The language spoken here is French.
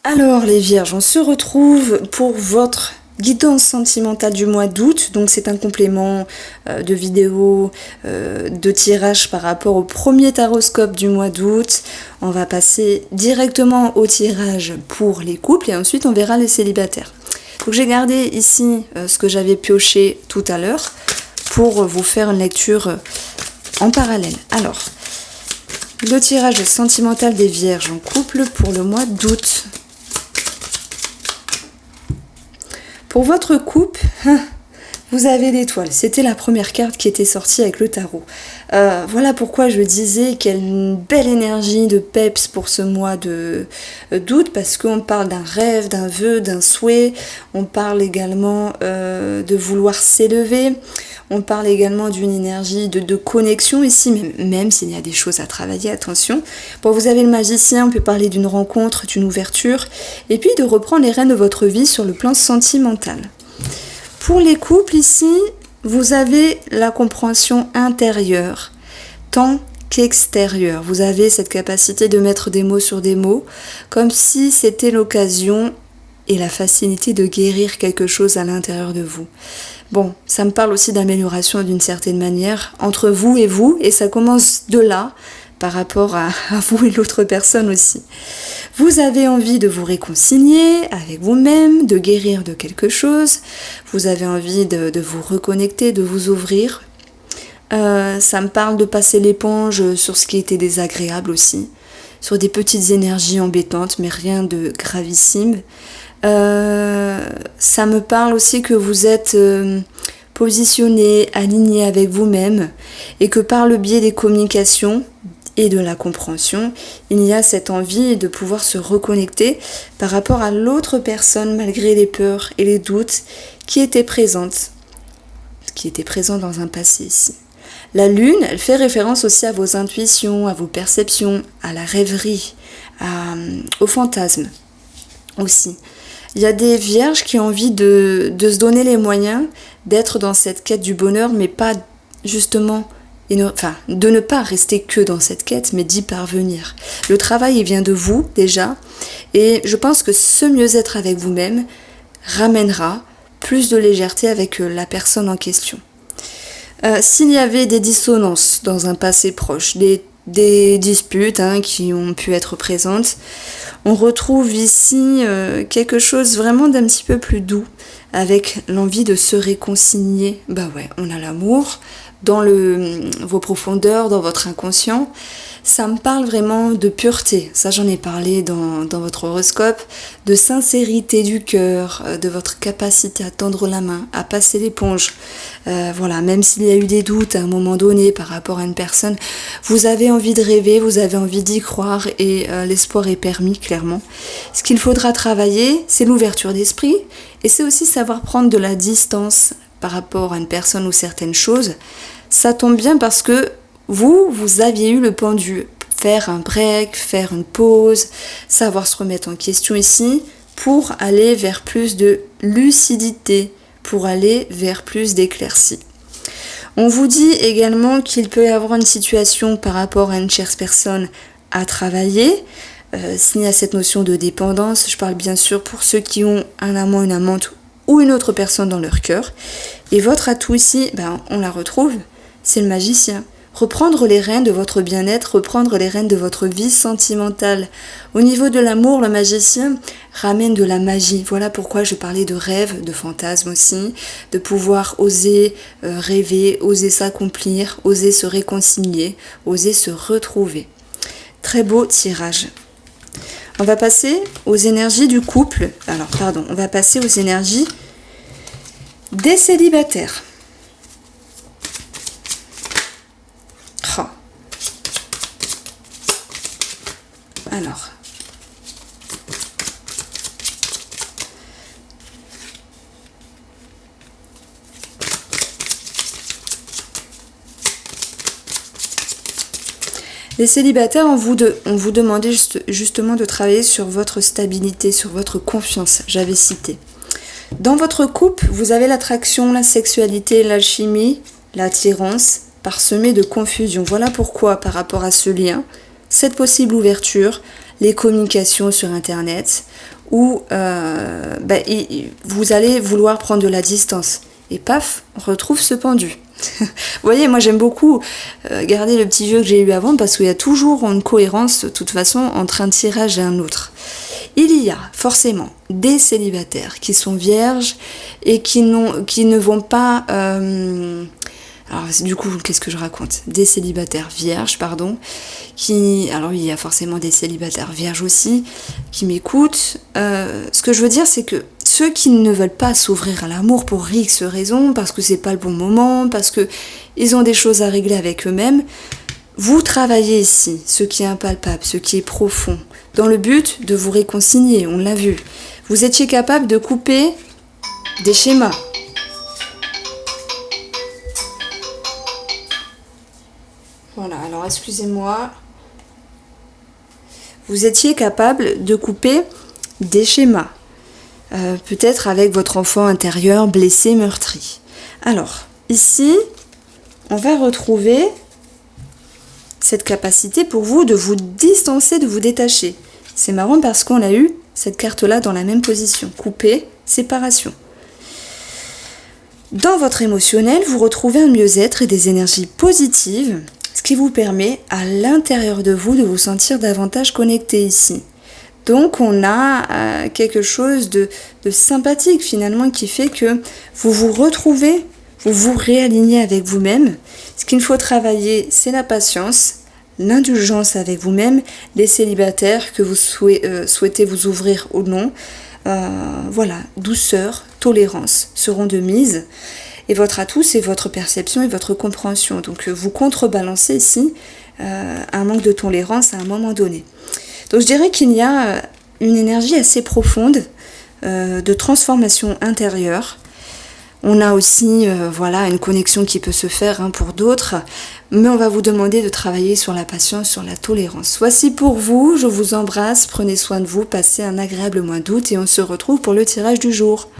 Alors les Vierges, on se retrouve pour votre guidance sentimentale du mois d'août. Donc c'est un complément de vidéo, de tirage par rapport au premier taroscope du mois d'août. On va passer directement au tirage pour les couples et ensuite on verra les célibataires. Donc j'ai gardé ici ce que j'avais pioché tout à l'heure pour vous faire une lecture en parallèle. Alors, le tirage sentimental des Vierges en couple pour le mois d'août. Pour votre couple, vous avez l'étoile. C'était la première carte qui était sortie avec le tarot. Voilà pourquoi je disais quelle belle énergie de peps pour ce mois d'août, parce qu'on parle d'un rêve, d'un vœu, d'un souhait. On parle également de vouloir s'élever. On parle également d'une énergie de connexion ici, même s'il y a des choses à travailler, attention. Bon, vous avez le magicien, on peut parler d'une rencontre, d'une ouverture, et puis de reprendre les rênes de votre vie sur le plan sentimental. Pour les couples ici, vous avez la compréhension intérieure, tant qu'extérieure. Vous avez cette capacité de mettre des mots sur des mots, comme si c'était l'occasion et la facilité de guérir quelque chose à l'intérieur de vous. Bon, ça me parle aussi d'amélioration d'une certaine manière entre vous, et ça commence de là, par rapport à vous et l'autre personne aussi. Vous avez envie de vous réconcilier avec vous-même, de guérir de quelque chose, vous avez envie de vous reconnecter, de vous ouvrir. Ça me parle de passer l'éponge sur ce qui était désagréable aussi, sur des petites énergies embêtantes, mais rien de gravissime. Ça me parle aussi que vous êtes positionné, aligné avec vous-même et que par le biais des communications et de la compréhension, il y a cette envie de pouvoir se reconnecter par rapport à l'autre personne malgré les peurs et les doutes qui étaient présents dans un passé ici. La lune, elle fait référence aussi à vos intuitions, à vos perceptions, à la rêverie, au fantasme aussi. Il y a des vierges qui ont envie de se donner les moyens d'être dans cette quête du bonheur, mais pas justement, de ne pas rester que dans cette quête, mais d'y parvenir. Le travail, il vient de vous déjà, et je pense que ce mieux-être avec vous-même ramènera plus de légèreté avec la personne en question. S'il y avait des dissonances dans un passé proche, des disputes qui ont pu être présentes, on retrouve ici quelque chose vraiment d'un petit peu plus doux, avec l'envie de se réconcilier. On a l'amour dans vos profondeurs, dans votre inconscient. Ça me parle vraiment de pureté, ça j'en ai parlé dans votre horoscope, de sincérité du cœur, de votre capacité à tendre la main, à passer l'éponge. Même s'il y a eu des doutes à un moment donné par rapport à une personne, vous avez envie de rêver, vous avez envie d'y croire et l'espoir est permis clairement. Ce qu'il faudra travailler, c'est l'ouverture d'esprit et c'est aussi savoir prendre de la distance par rapport à une personne ou certaines choses. Ça tombe bien parce que vous aviez eu le pendu, faire un break, faire une pause, savoir se remettre en question ici pour aller vers plus de lucidité, pour aller vers plus d'éclaircie. On vous dit également qu'il peut y avoir une situation par rapport à une chère personne à travailler. S'il y a cette notion de dépendance, je parle bien sûr pour ceux qui ont un amant, une amante ou une autre personne dans leur cœur. Et votre atout ici, on la retrouve, c'est le magicien. Reprendre les rênes de votre bien-être, reprendre les rênes de votre vie sentimentale. Au niveau de l'amour, le magicien ramène de la magie. Voilà pourquoi je parlais de rêve, de fantasme aussi, de pouvoir oser rêver, oser s'accomplir, oser se réconcilier, oser se retrouver. Très beau tirage. On va passer aux énergies du couple. On va passer aux énergies des célibataires. Alors, les célibataires, on vous demandait justement de travailler sur votre stabilité, sur votre confiance, j'avais cité. Dans votre couple, vous avez l'attraction, la sexualité, l'alchimie, l'attirance, parsemée de confusion. Voilà pourquoi, par rapport à ce lien, cette possible ouverture, les communications sur Internet, où vous allez vouloir prendre de la distance. Et paf, on retrouve ce pendu. Vous voyez, moi j'aime beaucoup garder le petit jeu que j'ai eu avant parce qu'il y a toujours une cohérence de toute façon entre un tirage et un autre. Il y a forcément des célibataires qui sont vierges et qui ne vont pas... Alors du coup, qu'est-ce que je raconte ? Des célibataires vierges, pardon, alors il y a forcément des célibataires vierges aussi, qui m'écoutent. Ce que je veux dire, c'est que ceux qui ne veulent pas s'ouvrir à l'amour pour X raisons, parce que c'est pas le bon moment, parce que ils ont des choses à régler avec eux-mêmes, vous travaillez ici, ce qui est impalpable, ce qui est profond, dans le but de vous réconcilier, on l'a vu. Vous étiez capable de couper des schémas. Voilà, alors excusez-moi. Vous étiez capable de couper des schémas. Peut-être avec votre enfant intérieur blessé, meurtri. Alors, ici, on va retrouver cette capacité pour vous de vous distancer, de vous détacher. C'est marrant parce qu'on a eu cette carte-là dans la même position. Couper, séparation. Dans votre émotionnel, vous retrouvez un mieux-être et des énergies positives, ce qui vous permet à l'intérieur de vous de vous sentir davantage connecté ici. Donc on a quelque chose de sympathique finalement qui fait que vous vous retrouvez, vous vous réalignez avec vous-même. Ce qu'il faut travailler, c'est la patience, l'indulgence avec vous-même, les célibataires que vous souhaitez vous ouvrir ou non. Voilà, douceur, tolérance seront de mise. Et votre atout, c'est votre perception et votre compréhension. Donc vous contrebalancez ici un manque de tolérance à un moment donné. Donc je dirais qu'il y a une énergie assez profonde de transformation intérieure. On a aussi une connexion qui peut se faire pour d'autres, mais on va vous demander de travailler sur la patience, sur la tolérance. Voici pour vous, je vous embrasse, prenez soin de vous, passez un agréable mois d'août et on se retrouve pour le tirage du jour.